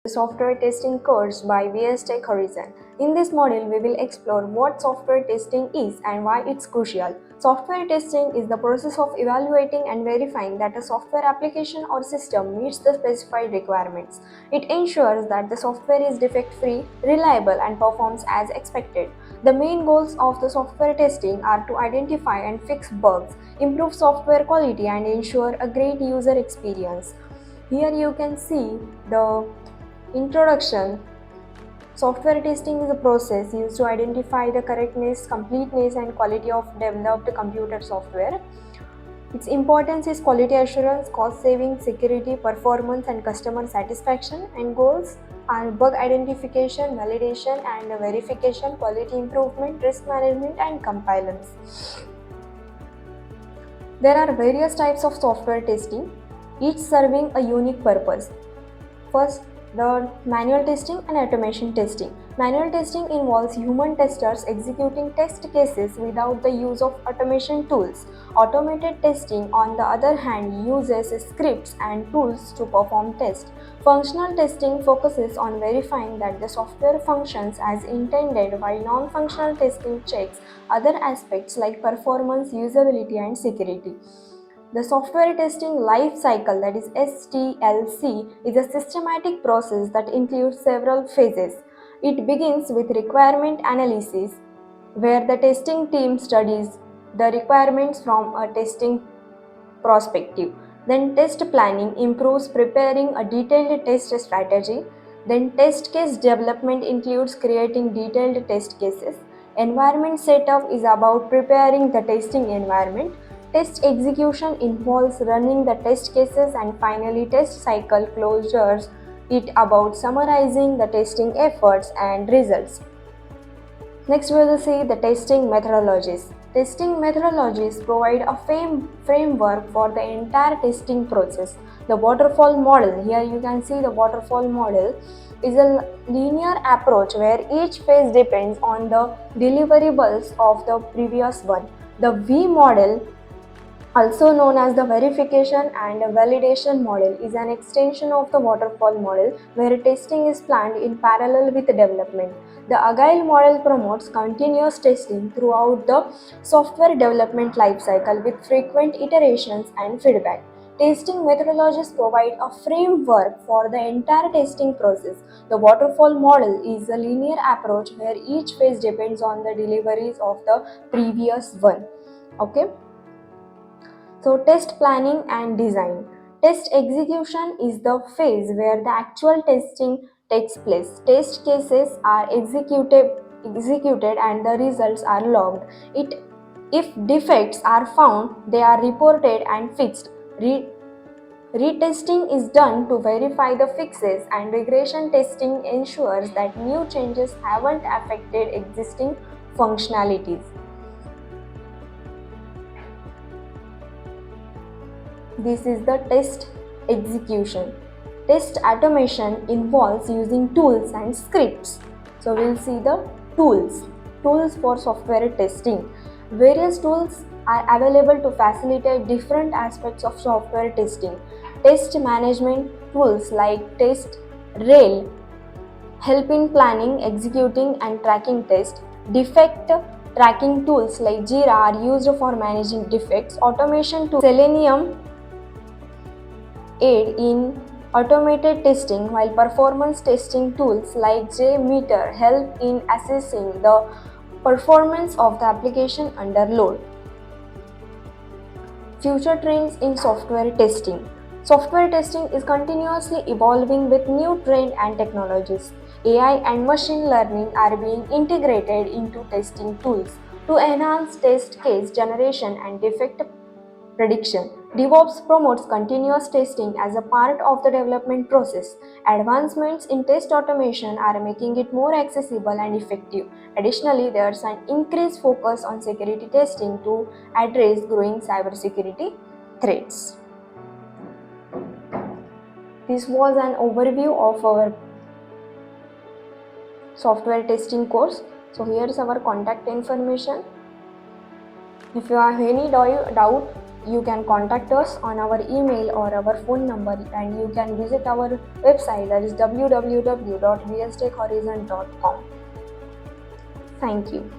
Software testing course by VS Tech Horizon. In this module, we will explore what software testing is and why it's crucial. Software testing is the process of evaluating and verifying that a software application or system meets the specified requirements. It ensures that the software is defect-free, reliable, and performs as expected. The main goals of the software testing are to identify and fix bugs, improve software quality, and ensure a great user experience. Here you can see the introduction. Software testing is a process used to identify the correctness, completeness, and quality of developed computer software. Its importance is quality assurance, cost saving, security, performance, and customer satisfaction. And goals are bug identification, validation and verification, quality improvement, risk management, and compliance. There are various types of software testing, each serving a unique purpose. First, the manual testing and automation testing. Manual testing involves human testers executing test cases without the use of automation tools. Automated testing, on the other hand, uses scripts and tools to perform tests. Functional testing focuses on verifying that the software functions as intended, while non-functional testing checks other aspects like performance, usability, and security. The software testing life cycle, that is STLC, is a systematic process that includes several phases. It begins with requirement analysis, where the testing team studies the requirements from a testing perspective. Then test planning improves preparing a detailed test strategy. Then test case development includes creating detailed test cases. Environment setup is about preparing the testing environment. Test execution involves running the test cases, and finally test cycle closures it about summarizing the testing efforts and results. Next, we will see the testing methodologies. Testing methodologies provide a framework for the entire testing process. The waterfall model, here you can see the waterfall model, is a linear approach where each phase depends on the deliverables of the previous one. The V model, also known as the verification and validation model, is an extension of the waterfall model where testing is planned in parallel with development. The Agile model promotes continuous testing throughout the software development lifecycle with frequent iterations and feedback. Testing methodologies provide a framework for the entire testing process. The waterfall model is a linear approach where each phase depends on the deliveries of the previous one. Okay. So, test planning and design. Test execution is the phase where the actual testing takes place. Test cases are executed and the results are logged. If defects are found, they are reported and fixed. Retesting is done to verify the fixes, and regression testing ensures that new changes haven't affected existing functionalities. This is the test execution. Test automation involves using tools and scripts. So we'll see the tools for software testing. Various tools are available to facilitate different aspects of software testing. Test management tools like Test Rail help in planning, executing, and tracking tests. Defect tracking tools like Jira are used for managing defects. Automation tools Selenium aid in automated testing, while performance testing tools like JMeter help in assessing the performance of the application under load. Future trends in software testing. Software testing is continuously evolving with new trends and technologies. AI and machine learning are being integrated into testing tools to enhance test case generation and defect prediction. DevOps promotes continuous testing as a part of the development process. Advancements in test automation are making it more accessible and effective. Additionally, there's an increased focus on security testing to address growing cybersecurity threats. This was an overview of our software testing course. So here's our contact information. If you have any doubt, you can contact us on our email or our phone number, and you can visit our website, that is www.vstechhorizon.com. Thank you.